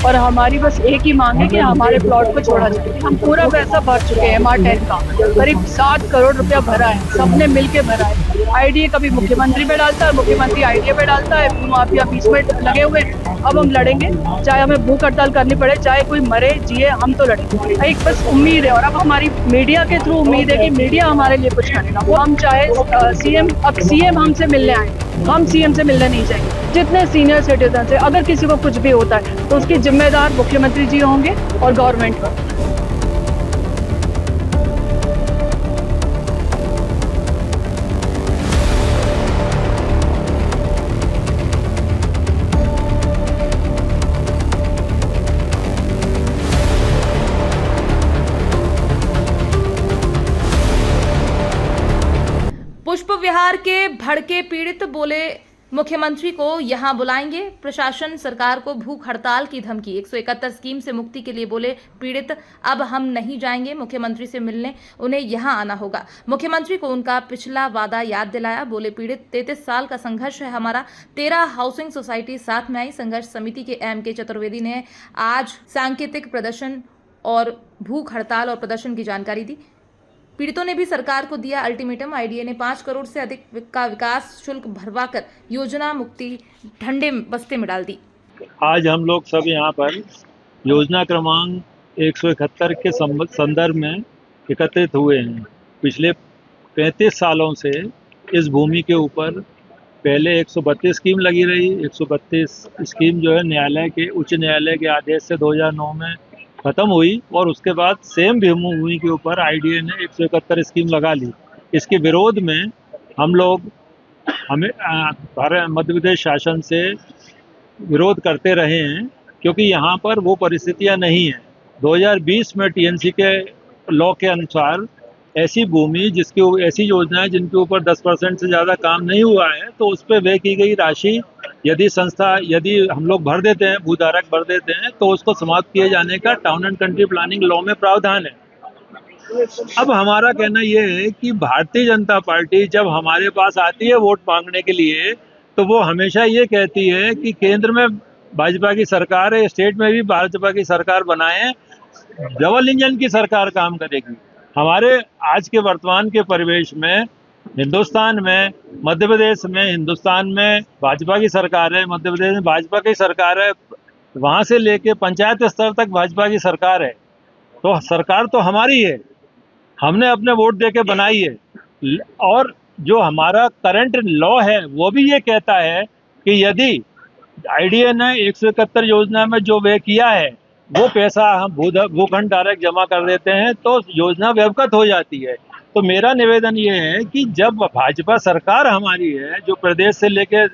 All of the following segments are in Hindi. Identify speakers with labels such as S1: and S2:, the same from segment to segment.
S1: और हमारी बस एक ही मांग है कि हमारे प्लॉट को छोड़ा जाए। हम पूरा पैसा भर चुके हैं, MR10 का करीब 7 करोड़ रुपया भरा है, सबने मिलके भरा है। आईडीए कभी मुख्यमंत्री पे डालता है, मुख्यमंत्री आईडीए पे डालता है, माफिया बीच में लगे हुए हैं। अब हम लड़ेंगे, चाहे हमें भूख हड़ताल करनी पड़े, चाहे कोई मरे जिए, हम तो लड़ेंगे। एक बस उम्मीद है, और अब हमारी मीडिया के थ्रू उम्मीद है कि मीडिया हमारे लिए कुछ करेगा। वो हम चाहे सीएम हमसे मिलने आए, हम सीएम से मिलने नहीं चाहिए। जितने सीनियर सिटीजन है, अगर किसी को कुछ भी होता है तो उसकी जिम्मेदार मुख्यमंत्री जी होंगे और गवर्नमेंट का।
S2: पुष्प विहार के भड़के पीड़ित बोले, मुख्यमंत्री को यहां बुलाएंगे। प्रशासन सरकार को भूख हड़ताल की धमकी। 171 स्कीम से मुक्ति के लिए बोले पीड़ित, अब हम नहीं जाएंगे मुख्यमंत्री से मिलने, उन्हें यहां आना होगा। मुख्यमंत्री को उनका पिछला वादा याद दिलाया। बोले पीड़ित, 33 साल का संघर्ष है हमारा। 13 हाउसिंग सोसाइटी साथ में आई। संघर्ष समिति के MK चतुर्वेदी ने आज सांकेतिक प्रदर्शन और भूख हड़ताल और प्रदर्शन की जानकारी दी। पीड़ितों ने भी सरकार को दिया अल्टीमेटम। आईडीए ने 5 करोड़ से अधिक का विकास शुल्क भरवाकर योजना मुक्ति ठंडे बस्ते में डाल दी।
S3: आज हम लोग सब यहाँ पर योजना क्रमांक 171 के संदर्भ में एकत्रित हुए हैं। पिछले 35 सालों से इस भूमि के ऊपर पहले 132 स्कीम लगी रही। 132 स्कीम जो है न्यायालय के, उच्च न्यायालय के आदेश से 2009 में खत्म हुई, और उसके बाद सेम भूमि के ऊपर आईडीए ने 171 स्कीम लगा ली। इसके विरोध में हम लोग मध्य प्रदेश शासन से विरोध करते रहे हैं, क्योंकि यहाँ पर वो परिस्थितियाँ नहीं हैं। 2020 में TNC के लॉ के अनुसार ऐसी भूमि ऐसी योजनाएं जिनके ऊपर 10% से ज़्यादा काम नहीं हुआ है, तो उस पर व्यय की गई राशि यदि हम लोग भर देते हैं, भूधारक भर देते हैं, तो उसको समाप्त किए जाने का town and country planning law में प्रावधान है। अब हमारा कहना यह है कि भारतीय जनता पार्टी जब हमारे पास आती है वोट मांगने के लिए, तो वो हमेशा ये कहती है कि केंद्र में भाजपा की सरकार है, स्टेट में भी भाजपा की सरकार बनाए, डबल इंजन की सरकार काम करेगी। हमारे आज के वर्तमान के परिवेश में हिंदुस्तान में, मध्य प्रदेश में, हिंदुस्तान में भाजपा की सरकार है, मध्य प्रदेश में भाजपा की सरकार है, वहाँ से लेके पंचायत स्तर तक भाजपा की सरकार है। तो सरकार तो हमारी है, हमने अपने वोट दे के बनाई है। और जो हमारा करंट लॉ है वो भी ये कहता है कि यदि आईडीए ने 171 योजना में जो व्यय किया है वो पैसा हम भूखंड डायरेक्ट जमा कर देते हैं तो योजना व्यवगत हो जाती है। तो मेरा निवेदन ये है कि जब भाजपा सरकार हमारी है, जो प्रदेश से लेकर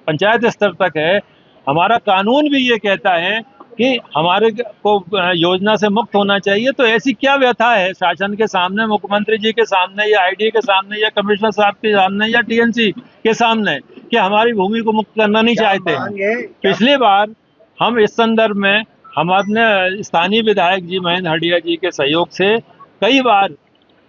S3: पंचायत स्तर तक है, हमारा कानून भी ये कहता है कि हमारे को योजना से मुक्त होना चाहिए, तो ऐसी क्या व्यथा है शासन के सामने, मुख्यमंत्री जी के सामने, या आईडीए के सामने, या कमिश्नर साहब के सामने, या TNC के सामने, कि हमारी भूमि को मुक्त करना नहीं चाहते। पिछली बार हम इस संदर्भ में हम अपने स्थानीय विधायक जी महेंद्र हडिया जी के सहयोग से कई बार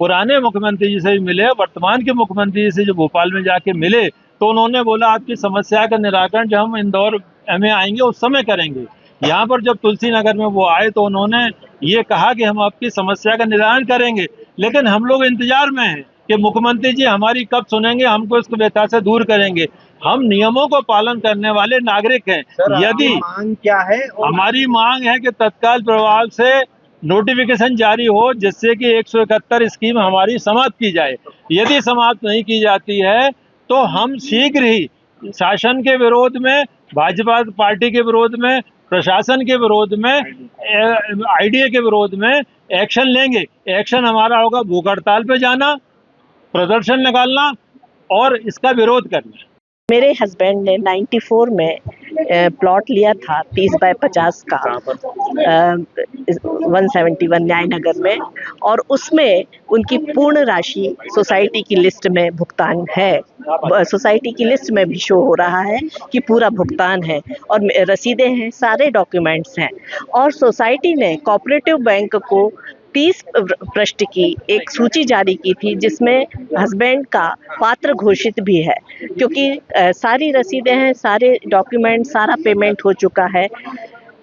S3: पुराने मुख्यमंत्री जी से भी मिले, वर्तमान के मुख्यमंत्री जी से जो भोपाल में जाके मिले, तो उन्होंने बोला आपकी समस्या का निराकरण जब हम इंदौर में आएंगे उस समय करेंगे। यहाँ पर जब तुलसी नगर में वो आए तो उन्होंने ये कहा कि हम आपकी समस्या का निराकरण करेंगे, लेकिन हम लोग इंतजार में हैं कि मुख्यमंत्री जी हमारी कब सुनेंगे, हमको इस व्यथा से दूर करेंगे। हम नियमों को पालन करने वाले नागरिक हैं। यदि
S4: मांग क्या है?
S3: हमारी मांग है कि तत्काल प्रभाव से नोटिफिकेशन जारी हो जिससे कि 171 स्कीम हमारी समाप्त की जाए। यदि समाप्त नहीं की जाती है तो हम शीघ्र ही शासन के विरोध में, भाजपा पार्टी के विरोध में, प्रशासन के विरोध में, आईडीए के विरोध में एक्शन लेंगे। एक्शन हमारा होगा भूख हड़ताल पे जाना, प्रदर्शन निकालना और इसका विरोध करना।
S5: मेरे हस्बैंड ने 94 में प्लॉट लिया था 30 बाय 50 का 171 न्याय नगर में, और उसमें उनकी पूर्ण राशि सोसाइटी की लिस्ट में भुगतान है। सोसाइटी की लिस्ट में भी शो हो रहा है कि पूरा भुगतान है, और रसीदें हैं, सारे डॉक्यूमेंट्स हैं। और सोसाइटी ने कोऑपरेटिव बैंक को 30 पृष्ठ की एक सूची जारी की थी जिसमें हस्बैंड का पात्र घोषित भी है, क्योंकि सारी रसीदें हैं, सारे डॉक्यूमेंट, सारा पेमेंट हो चुका है।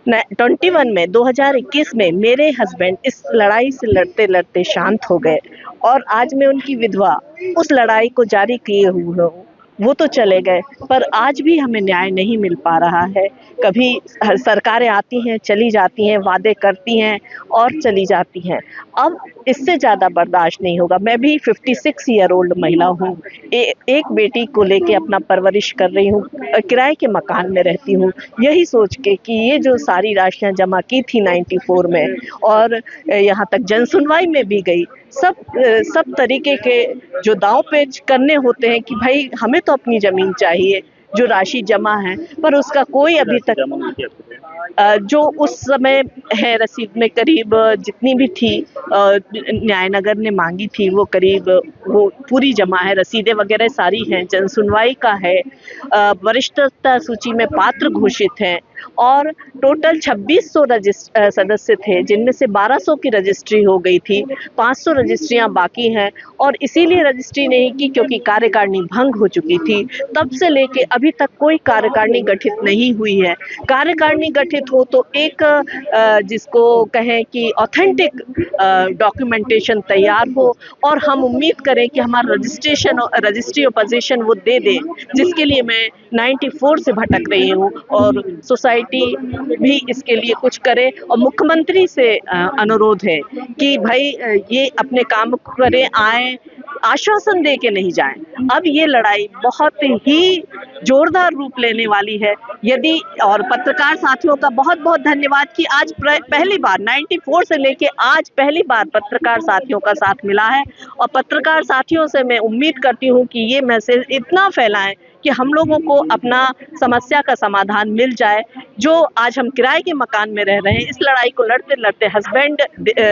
S5: 21 में 2021 में मेरे हस्बैंड इस लड़ाई से लड़ते लड़ते शांत हो गए और आज मैं उनकी विधवा उस लड़ाई को जारी किए हुए हूँ। वो तो चले गए पर आज भी हमें न्याय नहीं मिल पा रहा है। कभी सरकारें आती हैं, चली जाती हैं, वादे करती हैं और चली जाती हैं। अब इससे ज़्यादा बर्दाश्त नहीं होगा। मैं भी 56 ईयर ओल्ड महिला हूँ। एक बेटी को लेके अपना परवरिश कर रही हूँ, किराए के मकान में रहती हूँ, यही सोच के कि ये जो सारी राशियाँ जमा की थी 94 में और यहाँ तक जन सुनवाई में भी गई, सब तरीके के जो दांव पेच करने होते हैं कि भाई हमें तो अपनी ज़मीन चाहिए, जो राशि जमा है, पर उसका कोई अभी तक जो उस समय है रसीद में करीब जितनी भी थी न्यायनगर ने मांगी थी वो करीब वो पूरी जमा है, रसीदें वगैरह सारी हैं, जन सुनवाई का है, वरिष्ठता सूची में पात्र घोषित हैं और टोटल 2600 सदस्य थे जिनमें से 1200 की रजिस्ट्री हो गई थी, 500 रजिस्ट्रियां बाकी हैं और इसीलिए रजिस्ट्री नहीं की क्योंकि कार्यकारिणी भंग हो चुकी थी। तब से लेके अभी तक कोई कार्यकारिणी गठित नहीं हुई है। कार्यकारिणी गठित हो तो एक जिसको कहें कि ऑथेंटिक डॉक्यूमेंटेशन तैयार हो और हम उम्मीद करें कि हमारा रजिस्ट्री ऑपोजिशन वो दे दे, जिसके लिए मैं 94 से भटक रही हूँ और सोसाइटी भी इसके लिए कुछ करे और मुख्यमंत्री से अनुरोध है कि भाई ये अपने काम करें, आए, आश्वासन दे के नहीं जाएं। अब ये लड़ाई बहुत ही जोरदार रूप लेने वाली है। यदि और पत्रकार साथियों का बहुत बहुत धन्यवाद कि आज पहली बार 94 से लेके आज पहली बार पत्रकार साथियों का साथ मिला है और पत्रकार साथियों से मैं उम्मीद करती हूँ कि ये मैसेज इतना फैलाएं कि हम लोगों को अपना समस्या का समाधान मिल जाए। जो आज हम किराए के मकान में रह रहे हैं, इस लड़ाई को लड़ते लड़ते हस्बैंड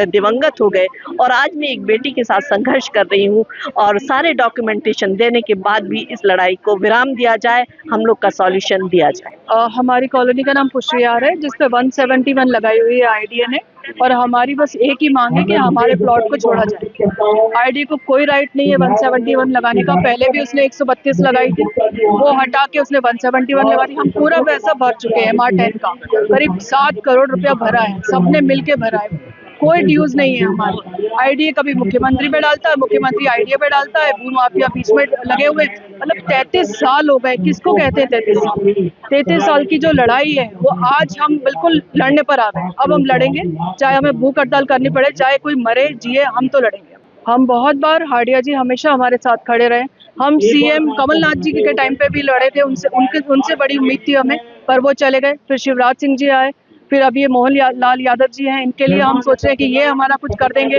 S5: दिवंगत हो गए और आज मैं एक बेटी के साथ संघर्ष कर रही हूँ और सारे डॉक्यूमेंटेशन देने के बाद भी इस लड़ाई को विराम दिया जाए, हम लोग का सॉल्यूशन दिया जाए।
S1: हमारी कॉलोनी का नाम पुष्पविहार है जिस पे 171 लगाई हुई है आईडीए ने और हमारी बस एक ही मांग है कि हमारे प्लॉट को छोड़ा जाए। आईडीए को कोई राइट नहीं है 171 लगाने का। पहले भी उसने 132 लगाई थी, वो हटा के उसने 171 लगा दी। हम पूरा पैसा भर चुके हैं MR10 का, करीब 7 करोड़ रुपया भरा है, सबने मिलके भरा है, कोई ड्यूज नहीं है हमारे। आईडीए कभी मुख्यमंत्री पे डालता है, मुख्यमंत्री आईडीए पे डालता है, भू माफिया बीच में लगे हुए। मतलब 33 साल हो गए, किसको कहते हैं 33 साल? 33 साल की जो लड़ाई है वो आज हम बिल्कुल लड़ने पर आ गए। अब हम लड़ेंगे, चाहे हमें भूख हड़ताल करनी पड़े, चाहे कोई मरे जिए, हम तो लड़ेंगे। हम बहुत बार, हाडिया जी हमेशा हमारे साथ खड़े रहे। हम सीएम कमलनाथ जी के टाइम पे भी लड़े थे, उनसे बड़ी उम्मीद थी हमें, पर वो चले गए। फिर शिवराज सिंह जी आए, फिर अब ये मोहन लाल यादव जी हैं, इनके लिए हम सोच रहे हैं कि ये हमारा कुछ कर देंगे।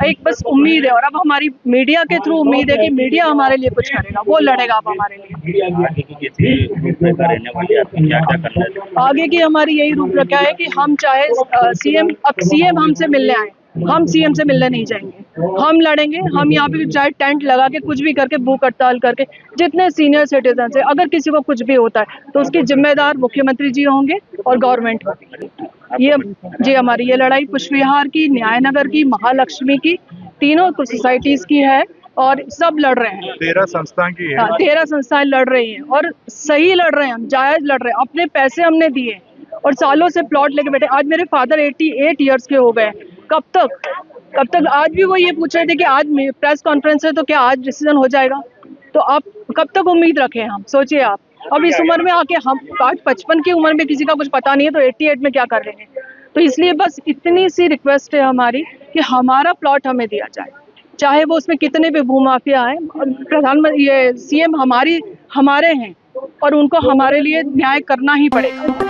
S1: एक बस उम्मीद है और अब हमारी मीडिया के थ्रू उम्मीद है कि मीडिया हमारे लिए कुछ करेगा, वो लड़ेगा अब हमारे लिए। आगे की हमारी यही रूपरेखा है कि हम चाहे सीएम हमसे मिलने आए, हम सीएम से मिलने नहीं जाएंगे, हम लड़ेंगे। हम यहाँ पे चाहे टेंट लगा के कुछ भी करके, भूख हड़ताल करके, जितने सीनियर सिटीजन है, अगर किसी को कुछ भी होता है तो उसकी जिम्मेदार मुख्यमंत्री जी होंगे और गवर्नमेंट होगी। ये जी हमारी ये लड़ाई पुष्पविहार की, न्यायनगर की, महालक्ष्मी की, तीनों सोसाइटीज की है और सब लड़ रहे हैं।
S4: 13 संस्था की है।
S1: 13 संस्थाएं लड़ रही हैं और सही लड़ रहे हैं, हम जायज लड़ रहे हैं। अपने पैसे हमने दिए और सालों से प्लॉट लेके बैठे। आज मेरे फादर 88 ईयर्स के हो गए। कब तक आज भी वो ये पूछ रहे थे कि आज प्रेस कॉन्फ्रेंस है तो क्या आज डिसीजन हो जाएगा? तो अब कब तक उम्मीद रखें हम? सोचिए आप, अब इस उम्र में आके हम 55 की उम्र में किसी का कुछ पता नहीं है तो 88 में क्या कर लेंगे? तो इसलिए बस इतनी सी रिक्वेस्ट है हमारी कि हमारा प्लॉट हमें दिया जाए, चाहे वो उसमें कितने भी भूमाफिया आए। प्रधानमंत्री, ये सीएम हमारे हैं और उनको हमारे लिए न्याय करना ही पड़ेगा।